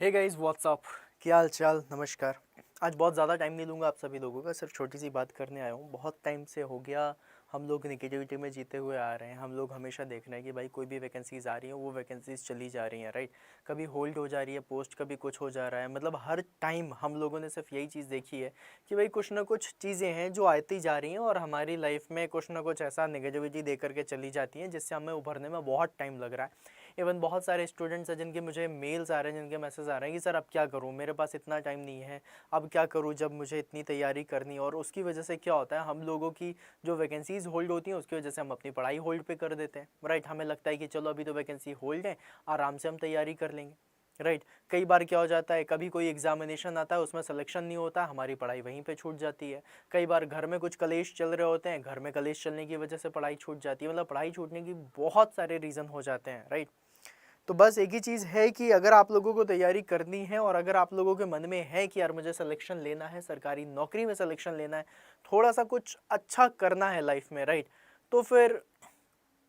Hey guys what's up, क्या हाल चाल। नमस्कार। आज बहुत ज़्यादा टाइम नहीं लूँगा आप सभी लोगों का, सिर्फ छोटी सी बात करने आया हूँ। बहुत टाइम से हो गया हम लोग नेगेटिविटी में जीते हुए आ रहे हैं। हम लोग हमेशा देख रहे हैं कि भाई कोई भी वैकेंसीज़ आ रही हैं वो वैकेंसीज़ चली जा रही हैं, राइट। कभी होल्ड हो जा रही है पोस्ट, कभी कुछ हो जा रहा है। मतलब हर टाइम हम लोगों ने सिर्फ यही चीज़ देखी है कि भाई कुछ ना कुछ चीज़ें हैं जो आती जा रही हैं और हमारी लाइफ में कुछ ना कुछ ऐसा नेगेटिविटी दे करके चली जाती हैं जिससे हमें उभरने में बहुत टाइम लग रहा है। इवन बहुत सारे स्टूडेंट्स हैं जिनके मुझे मेल्स आ रहे हैं, जिनके मैसेज आ रहे हैं कि सर अब क्या करूँ, मेरे पास इतना टाइम नहीं है, अब क्या करूँ जब मुझे इतनी तैयारी करनी। और उसकी वजह से क्या होता है, हम लोगों की जो वैकेंसीज़ होल्ड होती हैं उसकी वजह से हम अपनी पढ़ाई होल्ड पे कर देते हैं, राइट। हमें लगता है कि चलो अभी तो वैकेंसी होल्ड है, आराम से हम तैयारी कर लेंगे, राइट। कई बार क्या हो जाता है, कभी कोई एग्जामिनेशन आता है उसमें सिलेक्शन नहीं होता, हमारी पढ़ाई वहीं पे छूट जाती है। कई बार घर में कुछ कलेश चल रहे होते हैं, घर में कलेश चलने की वजह से पढ़ाई छूट जाती है। मतलब पढ़ाई छूटने की बहुत सारे रीज़न हो जाते हैं, राइट। तो बस एक ही चीज़ है कि अगर आप लोगों को तैयारी करनी है और अगर आप लोगों के मन में है कि यार मुझे सिलेक्शन लेना है, सरकारी नौकरी में सिलेक्शन लेना है, थोड़ा सा कुछ अच्छा करना है लाइफ में, राइट। तो फिर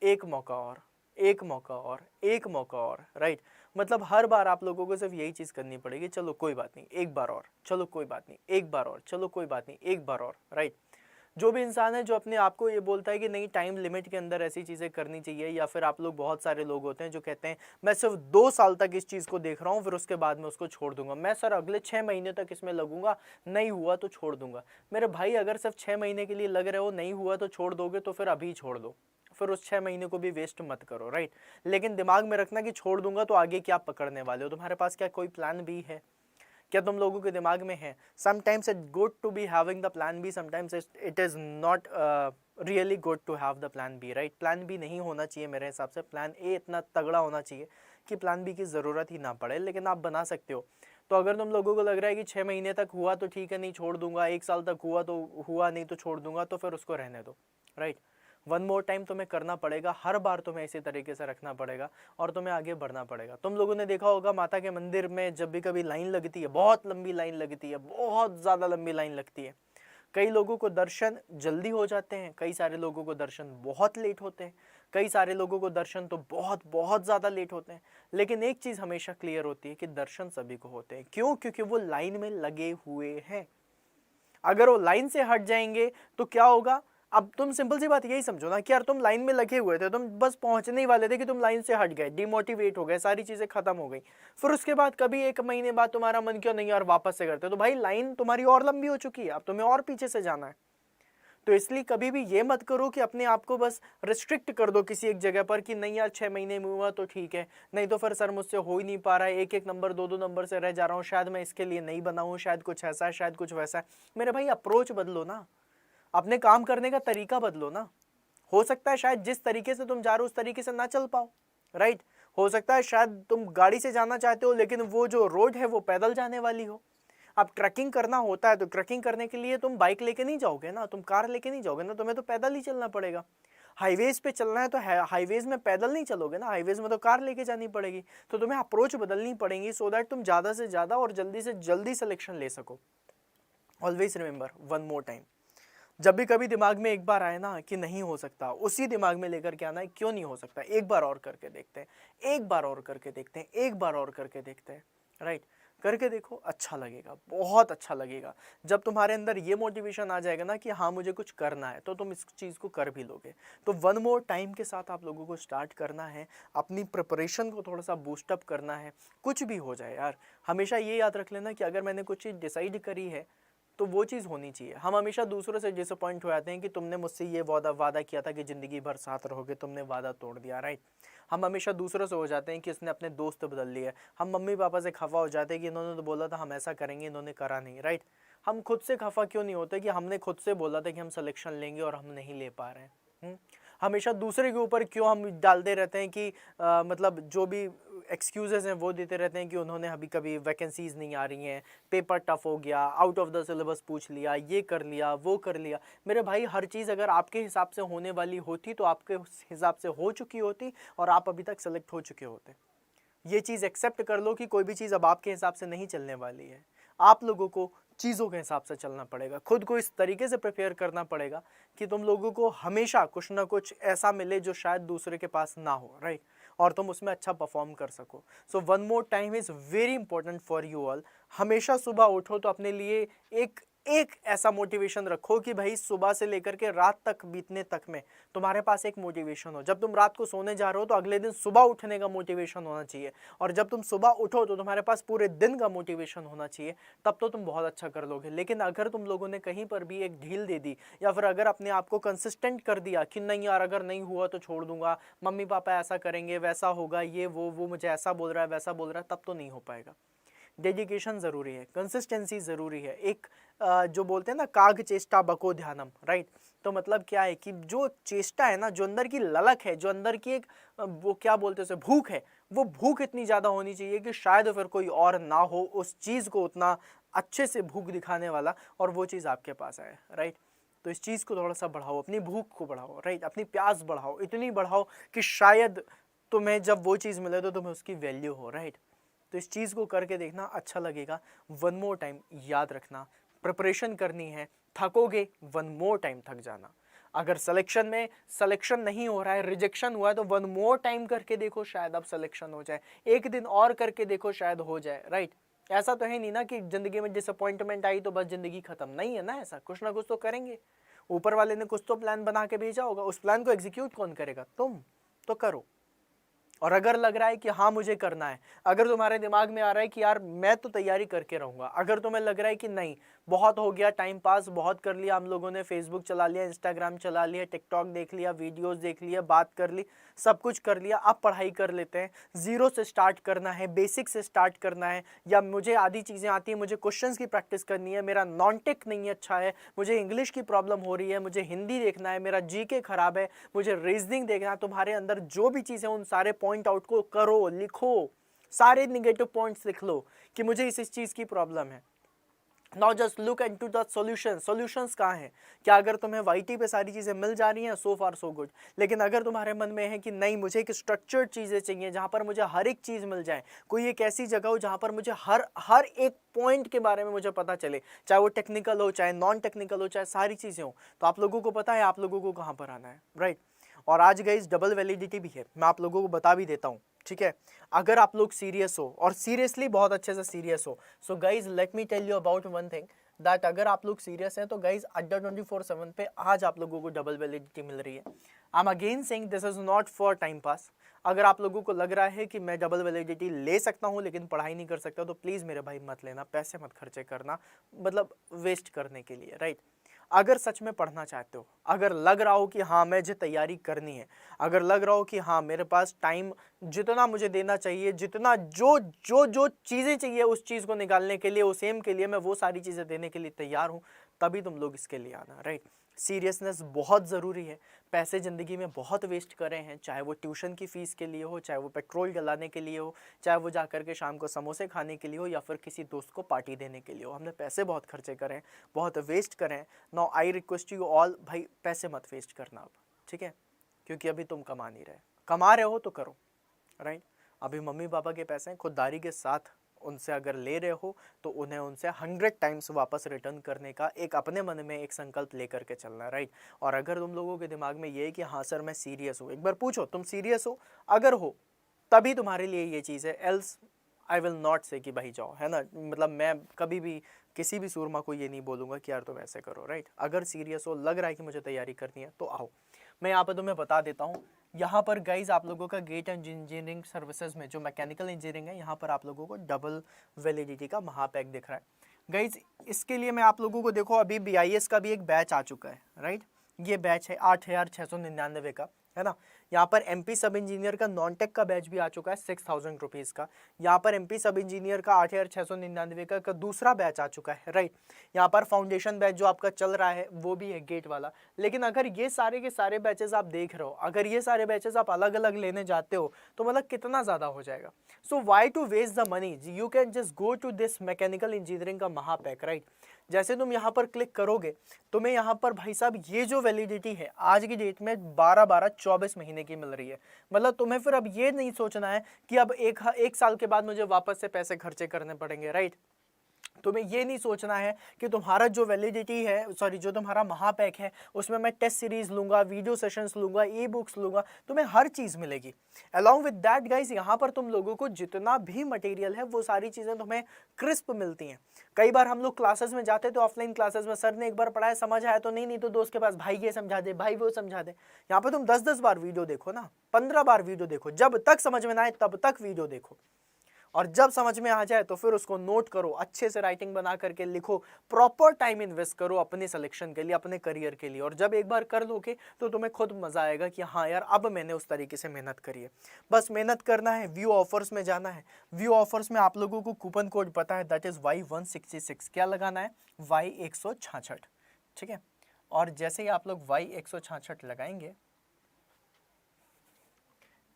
एक मौका और, एक मौका और, एक मौका और, राइट। मतलब हर बार आप लोगों को सिर्फ यही चीज़ करनी पड़ेगी, चलो कोई बात नहीं एक बार और, चलो कोई बात नहीं एक बार और, चलो कोई बात नहीं एक बार और, राइट। जो भी इंसान है जो अपने आप को ये बोलता है कि नहीं टाइम लिमिट के अंदर ऐसी चीज़ें करनी चाहिए, या फिर आप लोग बहुत सारे लोग होते हैं जो कहते हैं मैं सिर्फ 2 साल तक इस चीज़ को देख रहा हूँ फिर उसके बाद में उसको छोड़ दूंगा, मैं सर अगले 6 महीने तक इसमें लगूंगा, नहीं हुआ तो छोड़ दूंगा। मेरे भाई अगर सिर्फ 6 महीने के लिए लग रहे हो, नहीं हुआ तो छोड़ दोगे तो फिर अभी छोड़ दो, फिर उस 6 महीने को भी वेस्ट मत करो, राइट। लेकिन दिमाग में रखना कि छोड़ दूंगा तो आगे क्या पकड़ने वाले हो, तुम्हारे पास क्या कोई प्लान भी है, क्या तुम लोगों के दिमाग में है। Sometimes it good to be having the plan B, sometimes it is not really good to have the plan B, right. Plan B नहीं होना चाहिए मेरे हिसाब से, प्लान ए इतना तगड़ा होना चाहिए कि प्लान बी की ज़रूरत ही ना पड़े, लेकिन आप बना सकते हो। तो अगर तुम लोगों को लग रहा है कि 6 महीने तक हुआ तो ठीक है नहीं छोड़ दूंगा, 1 साल तक हुआ तो हुआ, नहीं तो छोड़ दूंगा, तो फिर उसको रहने दो, राइट। वन मोर टाइम तुम्हें करना पड़ेगा, हर बार तुम्हें इसी तरीके से रखना पड़ेगा और तुम्हें आगे बढ़ना पड़ेगा। तुम लोगों ने देखा होगा माता के मंदिर में जब भी कभी लाइन लगती है, बहुत लंबी लाइन लगती है, बहुत ज़्यादा लंबी लाइन लगती है। कई लोगों को दर्शन जल्दी हो जाते हैं, कई सारे लोगों को दर्शन बहुत लेट होते हैं, कई सारे लोगों को दर्शन तो बहुत बहुत ज़्यादा लेट होते हैं। लेकिन एक चीज़ हमेशा क्लियर होती है कि दर्शन सभी को होते हैं। क्यों? क्योंकि वो लाइन में लगे हुए हैं। अगर वो लाइन से हट जाएंगे तो क्या होगा। अब तुम सिंपल सी बात यही समझो ना कि यार तुम लाइन में लगे हुए थे, तुम बस पहुंचने ही वाले थे कि तुम लाइन से हट गए, डिमोटिवेट हो गए, सारी चीजें खत्म हो गई। फिर उसके बाद कभी 1 महीने बाद तुम्हारा मन क्यों नहीं यार वापस से करते, तो भाई लाइन तुम्हारी और लंबी हो चुकी है, अब तुम्हें और पीछे से जाना है। तो इसलिए कभी भी ये मत करो कि अपने आप को बस रिस्ट्रिक्ट कर दो किसी एक जगह पर कि नहीं यार 6 महीने में हुआ तो ठीक है, नहीं तो फिर सर मुझसे हो ही नहीं पा रहा है, एक एक नंबर दो दो नंबर से रह जा रहा हूँ, शायद मैं इसके लिए नहीं बना हूँ, शायद कुछ ऐसा है, शायद कुछ वैसा है। मेरे भाई अप्रोच बदलो ना, अपने काम करने का तरीका बदलो ना। हो सकता है शायद जिस तरीके से तुम जा रहे हो उस तरीके से ना चल पाओ, राइट। हो सकता है शायद तुम गाड़ी से जाना चाहते हो लेकिन वो जो रोड है वो पैदल जाने वाली हो। अब ट्रैकिंग करना होता है तो ट्रैकिंग करने के लिए तुम बाइक लेके नहीं जाओगे ना, तुम कार लेके नहीं जाओगे ना, तुम्हें तो पैदल ही चलना पड़ेगा। हाईवेज पे चलना है तो हाईवेज में पैदल नहीं चलोगे ना, हाईवेज में तो कार लेके जानी पड़ेगी। तो तुम्हें अप्रोच बदलनी पड़ेगी सो दैट तुम ज़्यादा से ज़्यादा और जल्दी से जल्दी सिलेक्शन ले सको। Always remember one more time, जब भी कभी दिमाग में एक बार आए ना कि नहीं हो सकता, उसी दिमाग में लेकर के आना है क्यों नहीं हो सकता, एक बार और करके देखते हैं, एक बार और करके देखते हैं, एक बार और करके देखते हैं, राइट। करके देखो, अच्छा लगेगा, बहुत अच्छा लगेगा। जब तुम्हारे अंदर ये मोटिवेशन आ जाएगा ना कि हाँ मुझे कुछ करना है, तो तुम इस चीज़ को कर भी लोगे। तो वन मोर टाइम के साथ आप लोगों को स्टार्ट करना है, अपनी प्रिपरेशन को थोड़ा सा बूस्टअप करना है। कुछ भी हो जाए यार, हमेशा ये याद रख लेना कि अगर मैंने कुछ चीज़ डिसाइड करी है तो वो चीज़ होनी चाहिए। हम हमेशा दूसरों से डिसअपॉइंट हो जाते हैं कि तुमने मुझसे ये वादा वादा किया था कि ज़िंदगी भर साथ रहोगे, तुमने वादा तोड़ दिया, राइट। हम हमेशा दूसरों से हो जाते हैं कि इसने अपने दोस्त बदल लिए। हम मम्मी पापा से खफा हो जाते हैं कि इन्होंने तो बोला था हम ऐसा करेंगे, इन्होंने करा नहीं, राइट। हम खुद से खफा क्यों नहीं होते कि हमने खुद से बोला था कि हम सिलेक्शन लेंगे और हम नहीं ले पा रहे हैं। हमेशा दूसरे के ऊपर क्यों हम डालते रहते हैं कि मतलब जो भी एक्सक्यूजेस हैं वो देते रहते हैं कि उन्होंने अभी कभी वैकेंसीज नहीं आ रही हैं, पेपर टफ हो गया, आउट ऑफ द सिलेबस पूछ लिया, ये कर लिया, वो कर लिया। मेरे भाई हर चीज़ अगर आपके हिसाब से होने वाली होती तो आपके हिसाब से हो चुकी होती और आप अभी तक सेलेक्ट हो चुके होते। ये चीज़ एक्सेप्ट कर लो कि कोई भी चीज़ अब आपके हिसाब से नहीं चलने वाली है। आप लोगों को चीज़ों के हिसाब से चलना पड़ेगा, खुद को इस तरीके से प्रिपेयर करना पड़ेगा कि तुम लोगों को हमेशा कुछ ना कुछ ऐसा मिले जो शायद दूसरे के पास ना हो, राइट। और तुम उसमें अच्छा परफॉर्म कर सको। So one more time is very important for you all. हमेशा सुबह उठो तो अपने लिए एक एक ऐसा मोटिवेशन रखो कि भाई सुबह से लेकर के रात तक बीतने तक में तुम्हारे पास एक मोटिवेशन हो। जब तुम रात को सोने जा रहे हो तो अगले दिन सुबह उठने का मोटिवेशन होना चाहिए, और जब तुम सुबह उठो तो तुम्हारे पास पूरे दिन का मोटिवेशन होना चाहिए, तब तो तुम बहुत अच्छा कर लोगे। लेकिन अगर तुम लोगों ने कहीं पर भी एक ढील दे दी, या फिर अगर अपने आप को कंसिस्टेंट कर दिया कि नहीं यार अगर नहीं हुआ तो छोड़ दूंगा, मम्मी पापा ऐसा करेंगे, वैसा होगा, ये वो मुझे ऐसा बोल रहा है, वैसा बोल रहा है, तब तो नहीं हो पाएगा। डेडिकेशन ज़रूरी है, कंसिस्टेंसी ज़रूरी है। एक जो बोलते हैं ना, काग चेष्टा बको ध्यानम, राइट। तो मतलब क्या है कि जो चेष्टा है ना, जो अंदर की ललक है, जो अंदर की एक वो क्या बोलते हैं उसे, भूख है, वो भूख इतनी ज़्यादा होनी चाहिए कि शायद फिर कोई और ना हो उस चीज़ को उतना अच्छे से भूख दिखाने वाला, और वो चीज़ आपके पास आए, राइट। तो इस चीज़ को थोड़ा सा बढ़ाओ, अपनी भूख को बढ़ाओ, राइट, अपनी प्यास बढ़ाओ, इतनी बढ़ाओ कि शायद तुम्हें जब वो चीज़ मिले तो तुम्हें उसकी वैल्यू हो, राइट। तो इस चीज़ को करके देखना, अच्छा लगेगा। वन मोर टाइम याद रखना, प्रिपरेशन करनी है, थकोगे, वन मोर टाइम थक जाना। अगर सिलेक्शन में सिलेक्शन नहीं हो रहा है, रिजेक्शन हुआ है, तो वन मोर टाइम करके देखो, शायद अब सिलेक्शन हो जाए, एक दिन और करके देखो, शायद हो जाए, राइट। ऐसा तो है नहीं ना कि जिंदगी में डिसअपॉइंटमेंट आई तो बस जिंदगी खत्म, नहीं है ना ऐसा, कुछ ना कुछ तो करेंगे। ऊपर वाले ने कुछ तो प्लान बना के भेजा होगा, उस प्लान को एग्जीक्यूट कौन करेगा, तुम तो करो। और अगर लग रहा है कि हाँ मुझे करना है, अगर तुम्हारे दिमाग में आ रहा है कि यार मैं तो तैयारी करके रहूँगा, अगर तुम्हें लग रहा है कि नहीं बहुत हो गया टाइम पास, बहुत कर लिया हम लोगों ने, फेसबुक चला लिया, इंस्टाग्राम चला लिया, टिकटॉक देख लिया, वीडियोस देख लिया, बात कर ली, सब कुछ कर लिया, अब पढ़ाई कर लेते हैं, ज़ीरो से स्टार्ट करना है, बेसिक से स्टार्ट करना है, या मुझे आधी चीज़ें आती हैं, मुझे क्वेश्चंस की प्रैक्टिस करनी है, मेरा नॉन टेक नहीं अच्छा है, मुझे इंग्लिश की प्रॉब्लम हो रही है, मुझे हिंदी देखना है, मेरा जीके खराब है, मुझे रीजनिंग देखना है, तुम्हारे अंदर जो भी चीज़ें उन सारे पॉइंट आउट को करो, लिखो, सारे निगेटिव पॉइंट्स लिख लो कि मुझे इस चीज़ की प्रॉब्लम है। Now just look into the solution. Solutions कहाँ हैं? क्या अगर तुम्हें वाईटी पे सारी चीज़ें मिल जा रही हैं, सो फार सो गुड। लेकिन अगर तुम्हारे मन में है कि नहीं मुझे एक स्ट्रक्चर्ड चीज़ें चाहिए जहाँ पर मुझे हर एक चीज़ मिल जाए, कोई एक ऐसी जगह हो जहाँ पर मुझे हर एक पॉइंट के बारे में मुझे पता चले, चाहे वो टेक्निकल हो, चाहे नॉन टेक्निकल हो, चाहे सारी चीज़ें हो, तो आप लोगों को पता है आप लोगों को कहाँ पर आना है, राइट। और आज गाइस डबल वैलिडिटी भी है, मैं आप लोगों को बता भी देता हूँ, ठीक है। अगर आप लोग सीरियस हो, और सीरियसली बहुत अच्छे से सीरियस हो, so guys let me tell you about one thing, that अगर आप लोग सीरियस हैं तो गाइज अड्डा 24/7 पे आज आप लोगों को डबल वैलिडिटी मिल रही है। I am again saying this is not for time pass. अगर आप लोगों को लग रहा है कि मैं डबल वैलिडिटी ले सकता हूं लेकिन पढ़ाई नहीं कर सकता, तो प्लीज़ मेरे भाई मत लेना, पैसे मत खर्चे करना, मतलब वेस्ट करने के लिए, राइट। अगर सच में पढ़ना चाहते हो, अगर लग रहा हो कि हाँ मुझे तैयारी करनी है, अगर लग रहा हो कि हाँ मेरे पास टाइम जितना मुझे देना चाहिए, जितना जो जो जो चीज़ें चाहिए उस चीज़ को निकालने के लिए, उस एम के लिए मैं वो सारी चीज़ें देने के लिए तैयार हूँ, तभी तुम लोग इसके लिए आना, राइट। सीरियसनेस बहुत ज़रूरी है। पैसे ज़िंदगी में बहुत वेस्ट करे हैं, चाहे वो ट्यूशन की फ़ीस के लिए हो, चाहे वो पेट्रोल डलाने के लिए हो, चाहे वो जा कर के शाम को समोसे खाने के लिए हो, या फिर किसी दोस्त को पार्टी देने के लिए हो। हमने पैसे बहुत खर्चे करें, बहुत वेस्ट करें। Now I request you all, भाई पैसे मत वेस्ट करना अब, ठीक है, क्योंकि अभी तुम कमा नहीं रहे, कमा रहे हो तो करो, राइट। अभी मम्मी पापा के पैसे खुददारी के साथ उनसे अगर ले रहे हो तो उन्हें उनसे 100 टाइम्स वापस रिटर्न करने का एक अपने मन में एक संकल्प लेकर के चलना है, राइट। और अगर तुम लोगों के दिमाग में ये है कि हाँ सर मैं सीरियस हूँ, एक बार पूछो तुम सीरियस हो, अगर हो तभी तुम्हारे लिए ये चीज़ है, एल्स आई विल नॉट से कि भाई जाओ, है ना। मतलब मैं कभी भी किसी भी सूरमा को ये नहीं बोलूँगा कि यार तुम ऐसे करो, राइट। अगर सीरियस हो, लग रहा है कि मुझे तैयारी करनी है, तो आओ। मैं यहाँ पर तुम्हें बता देता हूँ, यहाँ पर गाइज आप लोगों का गेट एंड इंजीनियरिंग सर्विसेज में जो मैकेनिकल इंजीनियरिंग है, यहाँ पर आप लोगों को डबल वैलिडिटी का महापैक दिख रहा है गाइज। इसके लिए मैं आप लोगों को देखो, अभी BIS का भी एक बैच आ चुका है, राइट। ये बैच है 8,699 का, है ना। यहाँ पर MP सब इंजीनियर का नॉन टेक का बैच भी आ चुका है 6,000 रुपीज़ का। यहाँ पर MP सब इंजीनियर का 8,699 का दूसरा बैच आ चुका है, राइट। यहाँ पर फाउंडेशन बैच जो आपका चल रहा है वो भी है गेट वाला। लेकिन अगर ये सारे के सारे बैचेस आप देख रहे हो, अगर ये सारे बैचेस आप अलग अलग लेने जाते हो तो मतलब कितना ज़्यादा हो जाएगा। So why to waste the money, you can just go to this mechanical engineering का महापैक, राइट। जैसे तुम यहाँ पर क्लिक करोगे, तुम्हें यहाँ पर भाई साहब ये जो वैलिडिटी है आज की डेट में 12-24 महीने की मिल रही है। मतलब तुम्हें फिर अब ये नहीं सोचना है कि अब एक साल के बाद मुझे वापस से पैसे खर्चे करने पड़ेंगे, राइट। तुम्हें ये नहीं सोचना है कि तुम्हारा जो वैलिडिटी है, सॉरी जो तुम्हारा महापैक है उसमें मैं टेस्ट सीरीज लूंगा, वीडियो सेशंस लूंगा, ई बुक्स लूंगा, तुम्हें हर चीज़ मिलेगी। अलॉन्ग विद दैट गाइज यहाँ पर तुम लोगों को जितना भी मटेरियल है वो सारी चीज़ें तुम्हें क्रिस्प मिलती हैं। कई बार हम लोग क्लासेस में जाते तो ऑफलाइन क्लासेस में सर ने एक बार पढ़ाया समझ आया तो नहीं तो दोस्त के पास भाई ये समझा दे, भाई वो समझा दे। यहाँ पर तुम 10-10 बार वीडियो देखो ना, 15 बार वीडियो देखो, जब तक समझ में ना आए तब तक वीडियो देखो, और जब समझ में आ जाए तो फिर उसको नोट करो, अच्छे से राइटिंग बना करके लिखो, प्रॉपर टाइम इन्वेस्ट करो अपने सिलेक्शन के लिए, अपने करियर के लिए। और जब एक बार कर लोगे तो तुम्हें खुद मजा आएगा कि हाँ यार अब मैंने उस तरीके से मेहनत करी है। बस मेहनत करना है, व्यू ऑफर्स में जाना है। व्यू ऑफर्स में आप लोगों को कूपन कोड पता है, दैट इज Y166। क्या लगाना है? Y166, ठीक है। और जैसे ही आप लोग Y166 लगाएंगे,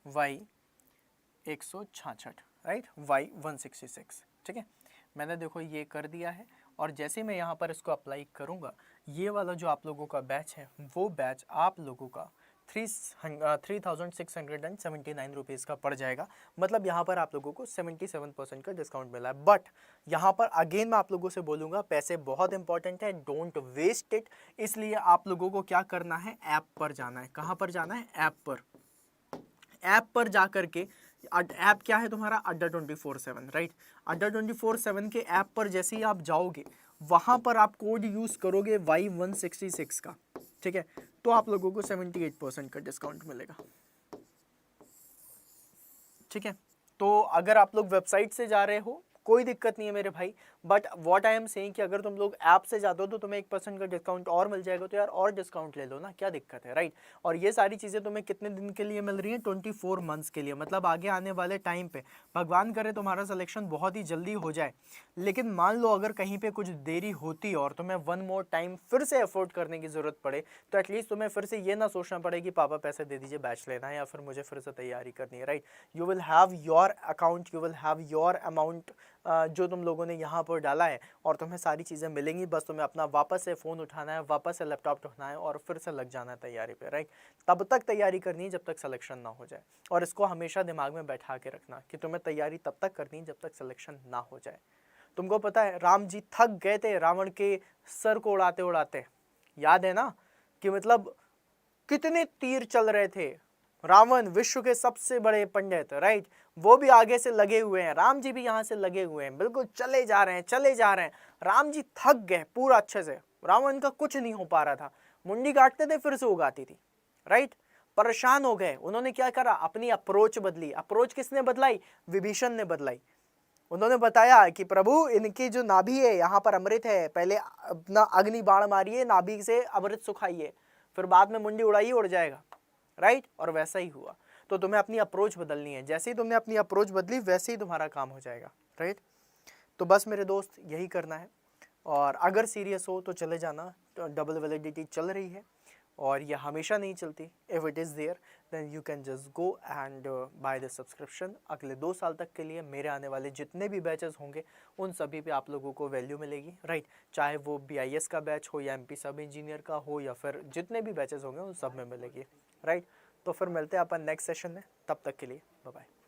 Y166 राइट, Y166, ठीक है। मैंने देखो ये कर दिया है, और जैसे मैं यहाँ पर इसको अप्लाई करूँगा, ये वाला जो आप लोगों का बैच है वो बैच आप लोगों का 3679 रुपीज़ का पड़ जाएगा। मतलब यहाँ पर आप लोगों को 77% का डिस्काउंट मिला है। बट यहाँ पर अगेन मैं आप लोगों से बोलूँगा, पैसे बहुत इंपॉर्टेंट है, डोंट वेस्ट इट। इसलिए आप लोगों को क्या करना है, ऐप पर जाना है। कहाँ पर जाना है? ऐप पर। ऐप पर जा करके, ऐप क्या है तुम्हारा? अड्डा 24/7 राइट। अड्डा 24/7 के ऐप पर जैसे ही आप जाओगे, वहां पर आप कोड यूज करोगे Y166 का, ठीक है, तो आप लोगों को 78% का डिस्काउंट मिलेगा, ठीक है। तो अगर आप लोग वेबसाइट से जा रहे हो कोई दिक्कत नहीं है मेरे भाई, but what I am saying कि अगर तुम लोग ऐप से जाते हो तो तुम्हें 1% का डिस्काउंट और मिल जाएगा, तो यार और डिस्काउंट ले लो ना, क्या दिक्कत है, राइट। और ये सारी चीज़ें तुम्हें कितने दिन के लिए मिल रही हैं? 24 मंथ्स के लिए। मतलब आगे आने वाले टाइम पे भगवान करे तुम्हारा सिलेक्शन बहुत ही जल्दी हो जाए, लेकिन मान लो अगर कहीं पे कुछ देरी होती और तुम्हें वन मोर टाइम फिर से एफोर्ड करने की ज़रूरत पड़े, तो एटलीस्ट तुम्हें फिर से ये ना सोचना पड़े कि पापा पैसे दे दीजिए बैच लेना है या फिर मुझे फिर से तैयारी करनी है, right. You will have your account, you will have your amount जो तुम लोगों ने यहाँ पर डाला है, और तुम्हें सारी चीज़ें मिलेंगी। बस तुम्हें अपना वापस से फ़ोन उठाना है, वापस से लैपटॉप उठाना है और फिर से लग जाना है तैयारी पे, राइट। तब तक तैयारी करनी है जब तक सिलेक्शन ना हो जाए, और इसको हमेशा दिमाग में बैठा के रखना कि तुम्हें तैयारी तब तक करनी है जब तक सिलेक्शन ना हो जाए। तुमको पता है राम जी थक गए थे रावण के सर को उड़ाते उड़ाते, याद है ना, कि मतलब कितने तीर चल रहे थे। रावण विश्व के सबसे बड़े पंडित, राइट, वो भी आगे से लगे हुए हैं, राम जी भी यहाँ से लगे हुए हैं, बिल्कुल चले जा रहे हैं, चले जा रहे हैं। राम जी थक गए पूरा अच्छे से, रावण का कुछ नहीं हो पा रहा था, मुंडी काटते थे फिर से उगाती थी, राइट। परेशान हो गए, उन्होंने क्या करा, अपनी अप्रोच बदली। अप्रोच किसने बदलाई? विभीषण ने बदलाई। उन्होंने बताया कि प्रभु इनकी जो नाभि है यहाँ पर अमृत है, पहले अपना अग्नि बाण मारिए, नाभि से अमृत सुखाइए, फिर बाद में मुंडी उड़ाइए, उड़ जाएगा, राइट। और वैसा ही हुआ। तो तुम्हें अपनी अप्रोच बदलनी है, जैसे ही तुमने अपनी अप्रोच बदली वैसे ही तुम्हारा काम हो जाएगा, राइट। तो बस मेरे दोस्त यही करना है, और अगर सीरियस हो तो चले जाना। तो डबल वैलिडिटी चल रही है और ये हमेशा नहीं चलती। If it is there then you can just go and buy the subscription. अगले 2 साल तक के लिए मेरे आने वाले जितने भी बैचेस होंगे उन सभी पे आप लोगों को वैल्यू मिलेगी, राइट। चाहे वो BIS का बैच हो या MP सब इंजीनियर का हो या फिर जितने भी बैचेस होंगे उन सब में मिलेगी, राइट। तो फिर मिलते हैं अपन नेक्स्ट सेशन में, तब तक के लिए बाय बाय।